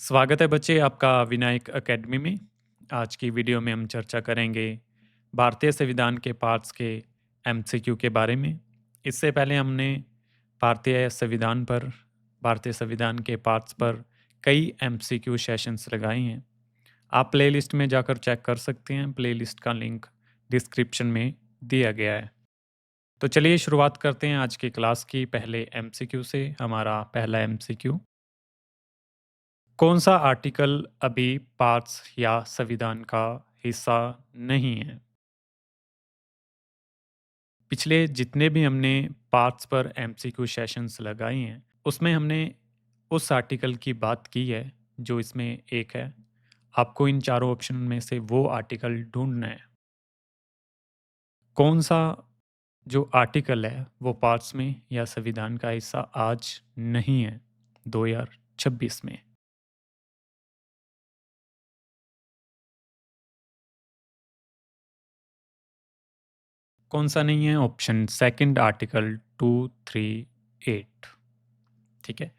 स्वागत है बच्चे आपका विनायक एकेडमी में। आज की वीडियो में हम चर्चा करेंगे भारतीय संविधान के पार्ट्स के एमसीक्यू के बारे में। इससे पहले हमने भारतीय संविधान के पार्ट्स पर कई एमसीक्यू सेशंस लगाए हैं। आप प्लेलिस्ट में जाकर चेक कर सकते हैं। प्लेलिस्ट का लिंक डिस्क्रिप्शन में दिया गया है। तो चलिए शुरुआत करते हैं आज की क्लास की पहले एमसीक्यू से। हमारा पहला एमसीक्यू, कौन सा आर्टिकल अभी पार्ट्स या संविधान का हिस्सा नहीं है? पिछले जितने भी हमने पार्ट्स पर एमसीक्यू सेशंस लगाए हैं, उसमें हमने उस आर्टिकल की बात की है जो इसमें एक है। आपको इन चारों ऑप्शन में से वो आर्टिकल ढूंढना है। कौन सा जो आर्टिकल है वो पार्ट्स में या संविधान का हिस्सा आज नहीं है 2026 में? कौन सा नहीं है? Option second, article 238। ठीक है।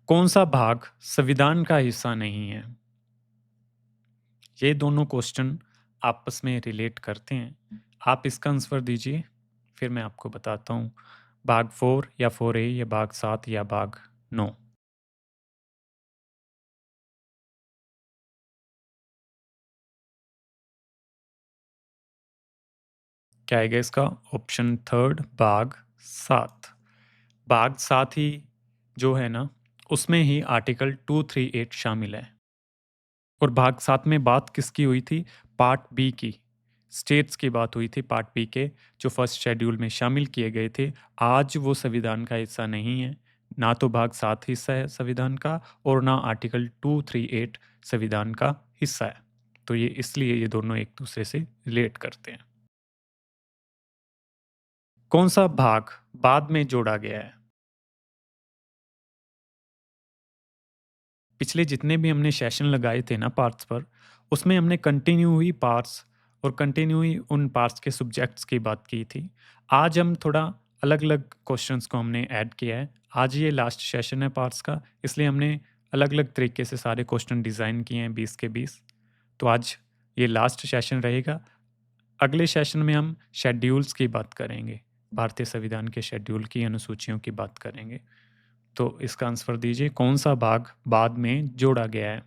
कौन सा भाग संविधान का हिस्सा नहीं है? ये दोनों क्वेश्चन आपस में रिलेट करते हैं। आप इसका आंसर दीजिए, फिर मैं आपको बताता हूँ। भाग 4 या 4A या भाग 7 या भाग 9? क्या आएगा इसका? ऑप्शन थर्ड, भाग 7। भाग 7 ही जो है ना, उसमें ही आर्टिकल 238 शामिल है। और भाग 7 में बात किसकी हुई थी? पार्ट बी की। स्टेट्स की बात हुई थी पार्ट बी के, जो फर्स्ट शेड्यूल में शामिल किए गए थे। आज वो संविधान का हिस्सा नहीं है। ना तो भाग 7 हिस्सा है संविधान का, और ना आर्टिकल 238 संविधान का हिस्सा है। तो ये इसलिए ये दोनों एक दूसरे से रिलेट करते हैं। कौन सा भाग बाद में जोड़ा गया है? पिछले जितने भी हमने सेशन लगाए थे ना पार्ट्स पर, उसमें हमने कंटिन्यू हुई पार्ट्स और कंटिन्यू हुई उन पार्ट्स के सब्जेक्ट्स की बात की थी। आज हम थोड़ा अलग-अलग क्वेश्चंस को हमने ऐड किया है। आज ये लास्ट सेशन है पार्ट्स का, इसलिए हमने अलग-अलग तरीके से सारे क्वेश्चन डिज़ाइन किए हैं 20 के 20। तो आज ये लास्ट सेशन रहेगा। अगले सेशन में हम शेड्यूल्स की बात करेंगे। भारतीय संविधान के शेड्यूल की अनुसूचियों की बात करेंगे। तो इसका आंसर दीजिए, कौन सा भाग बाद में जोड़ा गया है?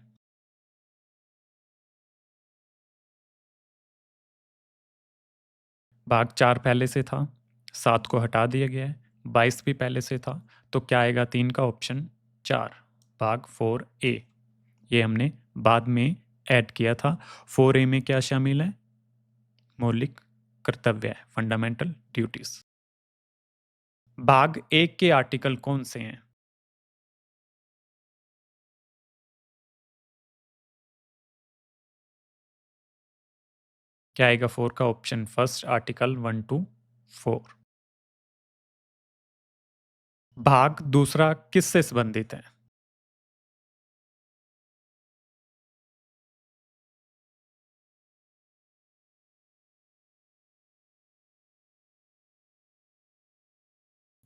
भाग 4 पहले से था, 7 को हटा दिया गया है, 22 भी पहले से था, तो क्या आएगा 3 का ऑप्शन 4, भाग 4A। ये हमने बाद में ऐड किया था। 4A में क्या शामिल है? मौलिक कर्तव्य है, फंडामेंटल ड्यूटीज। भाग 1 के आर्टिकल कौन से हैं? क्या आएगा 4 का ऑप्शन फर्स्ट, आर्टिकल 1 टू 4। भाग दूसरा किससे संबंधित है?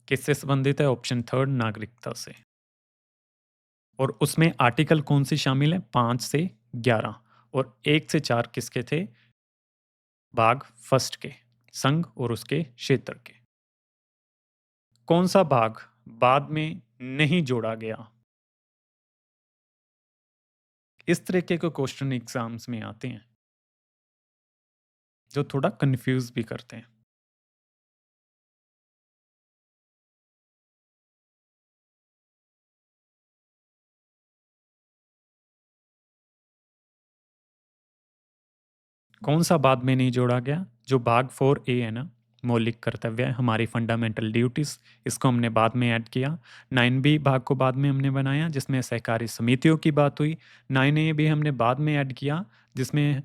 किससे संबंधित है? ऑप्शन थर्ड, नागरिकता से। और उसमें आर्टिकल कौन सी शामिल है? 5 से 11। और 1 से 4 किसके थे? भाग फर्स्ट के, संघ और उसके क्षेत्र के। कौन सा भाग बाद में नहीं जोड़ा गया? इस तरीके के क्वेश्चन एग्जाम्स में आते हैं जो थोड़ा कंफ्यूज भी करते हैं। कौन सा बाद में नहीं जोड़ा गया? जो भाग 4A है ना, मौलिक कर्तव्य है, हमारी फंडामेंटल ड्यूटीज, इसको हमने बाद में ऐड किया। 9B भाग को बाद में हमने बनाया, जिसमें सहकारी समितियों की बात हुई। 9A भी हमने बाद में ऐड किया, जिसमें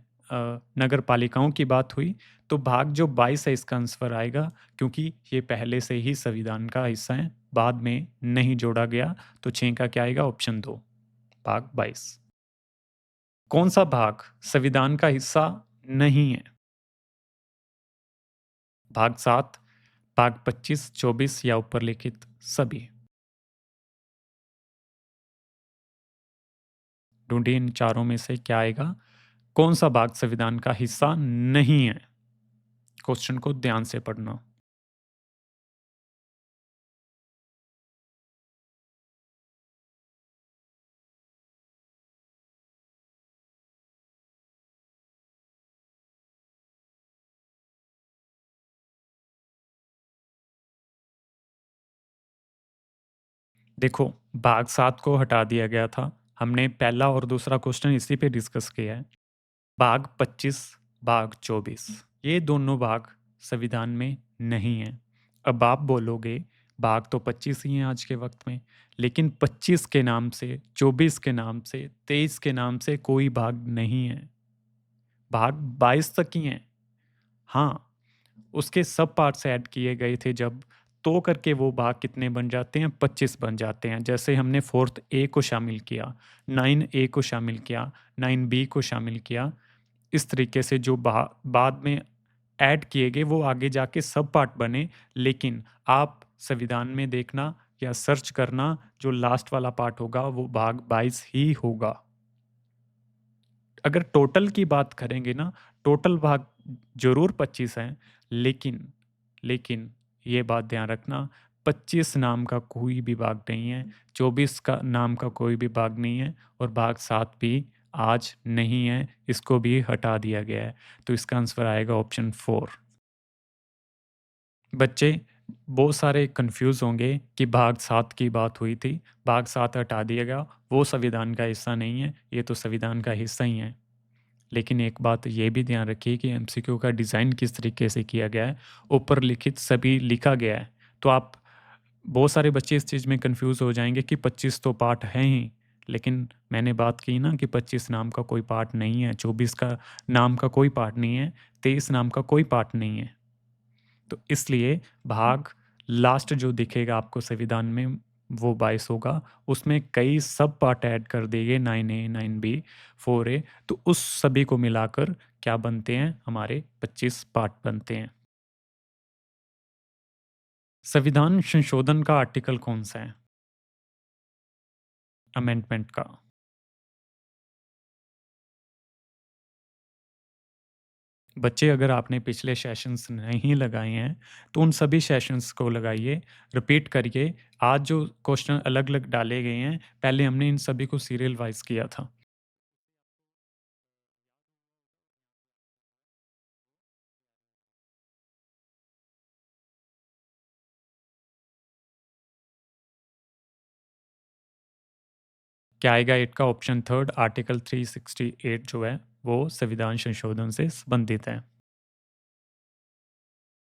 नगर पालिकाओं की बात हुई। तो भाग जो 22 है इसका आंसर आएगा, क्योंकि ये पहले से ही संविधान का हिस्सा है, बाद में नहीं जोड़ा गया। तो 6 का क्या आएगा? ऑप्शन 2, भाग 22। कौन सा भाग संविधान का हिस्सा नहीं है? भाग 7, भाग 25, 24 या ऊपर लिखित सभी? ढूँढिए इन चारों में से क्या आएगा? कौन-सा भाग संविधान का हिस्सा नहीं है? क्वेश्चन को ध्यान से पढ़ना। देखो, भाग 7 को हटा दिया गया था। हमने पहला और दूसरा क्वेश्चन इसी पे डिस्कस किया है। भाग 25, भाग 24 ये दोनों भाग संविधान में नहीं हैं। अब आप बोलोगे भाग तो 25 ही हैं आज के वक़्त में, लेकिन 25 के नाम से, 24 के नाम से, 23 के नाम से कोई भाग नहीं है। भाग 22 तक ही हैं। हाँ, उसके सब पार्ट्स ऐड किए गए थे जब, तो करके वो भाग कितने बन जाते हैं? 25 बन जाते हैं। जैसे हमने 4th ए को शामिल किया, 9 ए को शामिल किया, 9 बी को शामिल किया। इस तरीके से जो बाद में ऐड किए गए वो आगे जाके सब पार्ट बने, लेकिन आप संविधान में देखना या सर्च करना, जो लास्ट वाला पार्ट होगा वो भाग 22 ही होगा। अगर टोटल की बात करेंगे ना, टोटल भाग ज़रूर 25 हैं, लेकिन लेकिन ये बात ध्यान रखना, 25 नाम का कोई भी भाग नहीं है, 24 का नाम का कोई भी भाग नहीं है और भाग 7 भी आज नहीं है, इसको भी हटा दिया गया है। तो इसका आंसर आएगा ऑप्शन 4। बच्चे बहुत सारे कन्फ्यूज़ होंगे कि भाग 7 की बात हुई थी, भाग 7 हटा दिया गया, वो संविधान का हिस्सा नहीं है, ये तो संविधान का हिस्सा ही है। लेकिन एक बात ये भी ध्यान रखिए कि एमसीक्यू का डिज़ाइन किस तरीके से किया गया है, ऊपर लिखित सभी लिखा गया है। तो आप बहुत सारे बच्चे इस चीज़ में कन्फ्यूज़ हो जाएँगे कि 25 तो पार्ट हैं ही, लेकिन मैंने बात की ना कि 25 नाम का कोई पार्ट नहीं है, 24 का नाम का कोई पार्ट नहीं है, 23 नाम का कोई पार्ट नहीं है। तो इसलिए भाग लास्ट जो दिखेगा आपको संविधान में वो 22 होगा। उसमें कई सब पार्ट ऐड कर दिए गए 9A, 9B, 4A, तो उस सभी को मिलाकर क्या बनते हैं? हमारे 25 पार्ट बनते हैं। संविधान संशोधन का आर्टिकल कौन-सा है? अमेंडमेंट का। बच्चे अगर आपने पिछले सेशंस नहीं लगाए हैं, तो उन सभी सेशंस को लगाइए, रिपीट करिए। आज जो क्वेश्चन अलग-अलग डाले गए हैं, पहले हमने इन सभी को सीरियल वाइज़ किया था। क्या आएगा 8 का ऑप्शन थर्ड आर्टिकल 368 जो है, वो संविधान संशोधन से संबंधित है।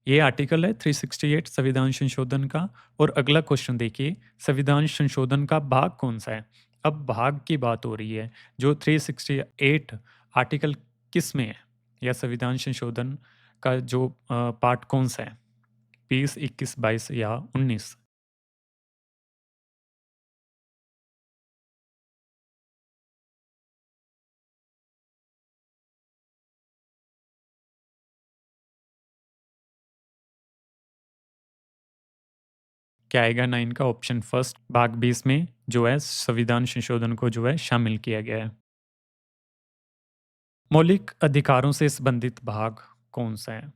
ये आर्टिकल है 368 संविधान संशोधन का। और अगला क्वेश्चन देखिए, संविधान संशोधन का भाग कौन-सा है? अब भाग की बात हो रही है, जो 368 आर्टिकल किस में है? या संविधान संशोधन का जो पार्ट कौन-सा है? 20, 21, 22 या 19? क्या आएगा 9 का ऑप्शन फर्स्ट भाग 20 में जो है संविधान संशोधन को जो है शामिल किया गया है। मौलिक अधिकारों से संबंधित भाग कौन-सा है?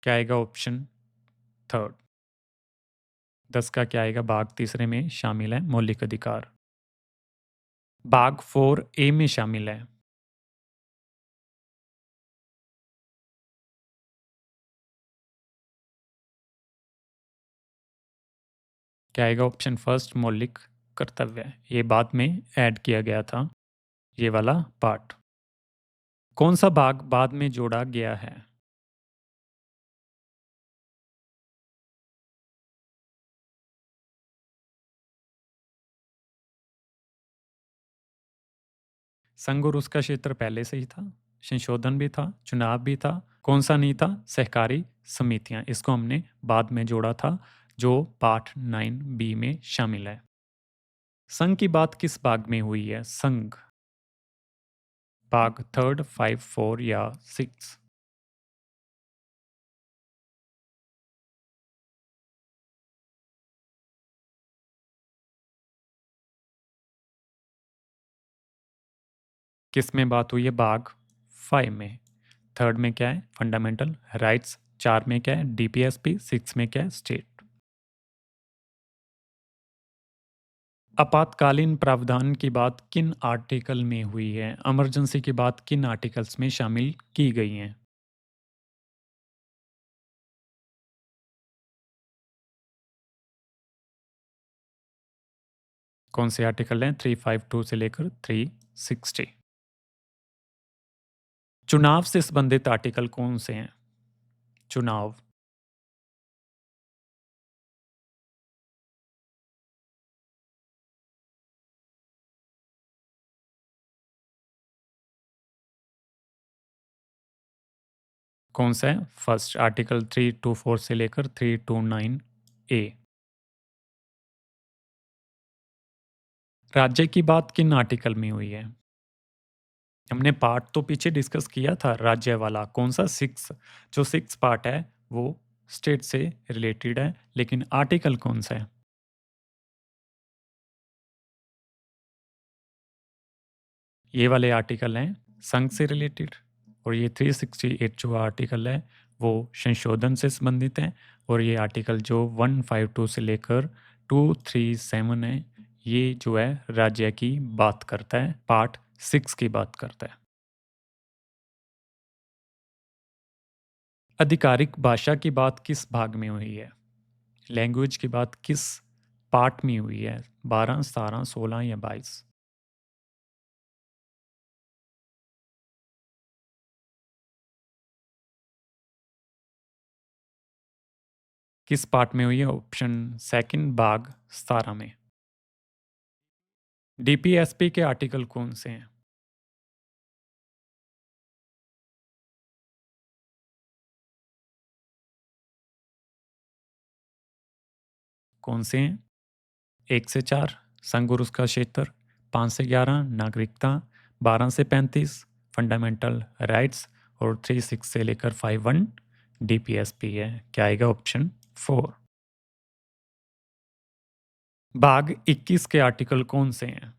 क्या आएगा ऑप्शन थर्ड? 10 का क्या आएगा? भाग तीसरे में शामिल है मौलिक अधिकार। भाग 4 ए में शामिल है। क्या आएगा? ऑप्शन फर्स्ट मौलिक कर्तव्य। ये बाद में ऐड किया गया था, ये वाला पार्ट। कौन-सा भाग बाद में जोड़ा गया है? संघ और उसका क्षेत्र पहले से ही था, संशोधन भी था, चुनाव भी था। कौन-सा नहीं था? सहकारी समितियाँ। इसको हमने बाद में जोड़ा था, जो पार्ट 9 बी में शामिल है। संघ की बात किस भाग में हुई है? संघ, भाग 3, 5, 4 या 6? किस में बात हुई है? बाघ 5 में। थर्ड में क्या है? Fundamental rights. 4 में क्या है? डीपीएसपी। 6 में क्या है? स्टेट। आपातकालीन प्रावधान की बात किन आर्टिकल में हुई है? इमरजेंसी की बात किन आर्टिकल्स में शामिल की गई हैं? कौन से आर्टिकल हैं? 352 से लेकर 360। चुनाव से संबंधित आर्टिकल कौन से हैं? चुनाव। कौन सा है? फर्स्ट आर्टिकल 324 से लेकर 329 ए। राज्य की बात किन आर्टिकल में हुई है? हमने पार्ट तो पीछे डिस्कस किया था राज्य वाला। कौन सा? 6। जो 6 पार्ट है वो स्टेट से रिलेटेड है, लेकिन आर्टिकल कौन सा है? ये वाले आर्टिकल हैं संघ से रिलेटेड, और ये 368 जो आर्टिकल है वो संशोधन से संबंधित है, और ये आर्टिकल जो 152 से लेकर 237 है ये जो है राज्य की बात करता है, पार्ट 6 की बात करता है। आधिकारिक भाषा की बात किस भाग में हुई है? लैंग्वेज की बात किस पार्ट में हुई है? 12, 17, 16 या 22? किस पार्ट में हुई है? ऑप्शन सेकंड, भाग 17 में। डीपीएसपी के आर्टिकल कौन से हैं? कौन से हैं? 1 से 4 संघ और उसका क्षेत्र, 5 से 11 नागरिकता, 12 से 35 फंडामेंटल राइट्स, और 36 से लेकर 51 डीपीएसपी है। क्या आएगा? ऑप्शन 4। भाग 21 के आर्टिकल कौन से हैं?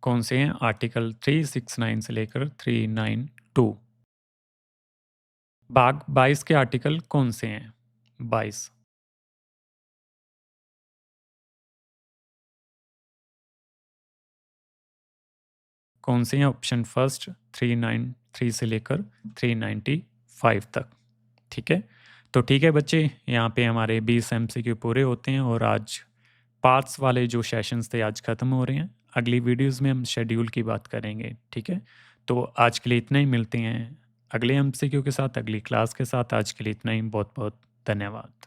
कौन से हैं? आर्टिकल 369 से लेकर 392। भाग 22 के आर्टिकल कौन से हैं? 22। कौन से हैं? ऑप्शन फर्स्ट 393 से लेकर 395 तक। ठीक है, तो ठीक है बच्चे, यहाँ पे हमारे 20 एमसीक्यू पूरे होते हैं, और आज पार्ट्स वाले जो सेशंस थे आज ख़त्म हो रहे हैं। अगली वीडियोस में हम शेड्यूल की बात करेंगे। ठीक है, तो आज के लिए इतना ही। मिलते हैं अगले एमसीक्यू के साथ, अगली क्लास के साथ। आज के लिए इतना ही। बहुत बहुत धन्यवाद।